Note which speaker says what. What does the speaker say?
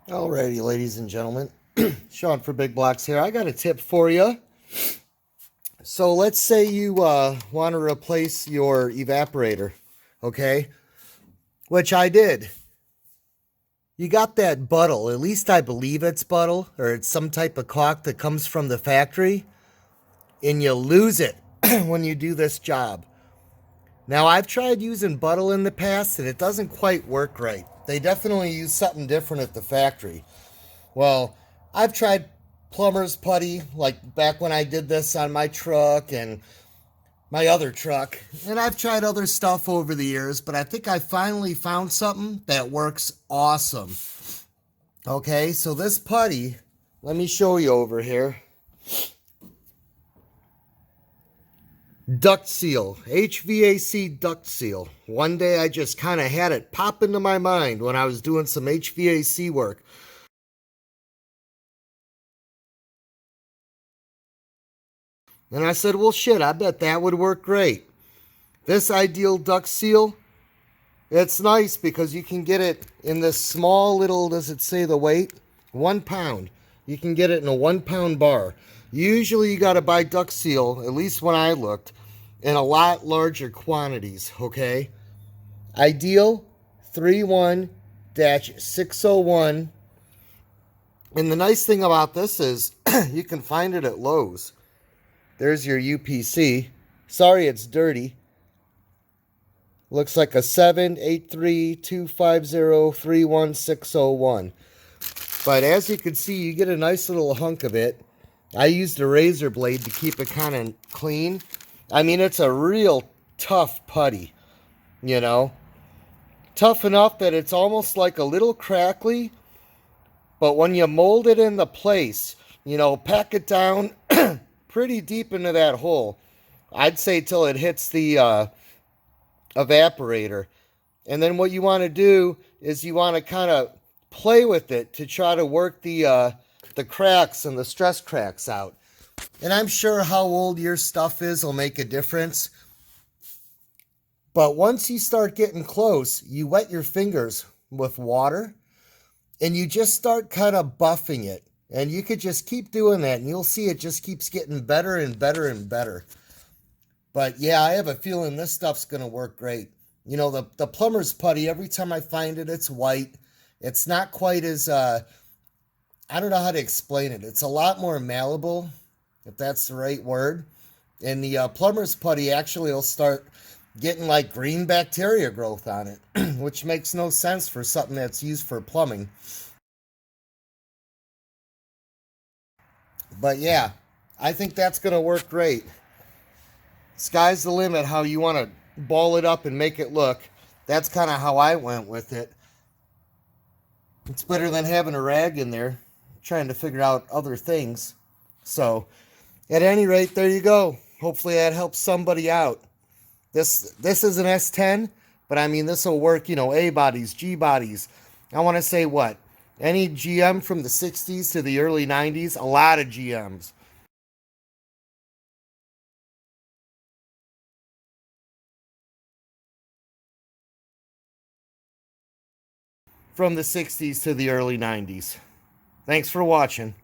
Speaker 1: Alrighty, ladies and gentlemen, Shaun4BigBlocks here. I got a tip for you. So let's say you want to replace your evaporator, okay? Which I did. You got that buttle, at least I believe it's buttle, or it's some type of caulk that comes from the factory, and you lose it when you do this job. Now, I've tried using buttle in the past, and it doesn't quite work right. They definitely use something different at the factory. Well, I've tried plumber's putty, like back when I did this on my truck and my other truck. And I've tried other stuff over the years, but I think I finally found something that works awesome. Okay, so this putty, let me show you over here. Duct seal, HVAC duct seal. One day I just kind of had it pop into my mind when I was doing some HVAC work. And I said, well, shit, I bet that would work great. This ideal duct seal, it's nice because you can get it in this small little, does it say the weight? 1 pound. You can get it in a 1 pound bar. Usually you got to buy duct seal, at least when I looked, in a lot larger quantities, okay? Ideal 31-601. And the nice thing about this is you can find it at Lowe's. There's your UPC. Sorry, it's dirty. Looks like a 783-250-31601. But as you can see, you get a nice little hunk of it. I used a razor blade to keep it kind of clean. I mean, it's a real tough putty, you know. Tough enough that it's almost like a little crackly. But when you mold it into place, you know, pack it down pretty deep into that hole. I'd say till it hits the evaporator. And then what you want to do is you want to kind of play with it to try to work the cracks and the stress cracks out. And I'm sure how old your stuff is will make a difference. But once you start getting close, you wet your fingers with water and you just start kind of buffing it. And you could just keep doing that and you'll see it just keeps getting better and better and better. But yeah, I have a feeling this stuff's going to work great. You know, the plumber's putty, every time I find it, it's white. It's not quite as, I don't know how to explain it. It's a lot more malleable, if that's the right word. And the plumber's putty actually will start getting like green bacteria growth on it, which makes no sense for something that's used for plumbing. But yeah, I think that's going to work great. Sky's the limit how you want to ball it up and make it look. That's kind of how I went with it. It's better than having a rag in there trying to figure out other things. So, at any rate, there you go. Hopefully that helps somebody out. This is an S10, but I mean, this will work, you know, A bodies, G bodies. I want to say what? Any GM from the 60s to the early 90s? A lot of GMs. From the 60s to the early 90s. Thanks for watching.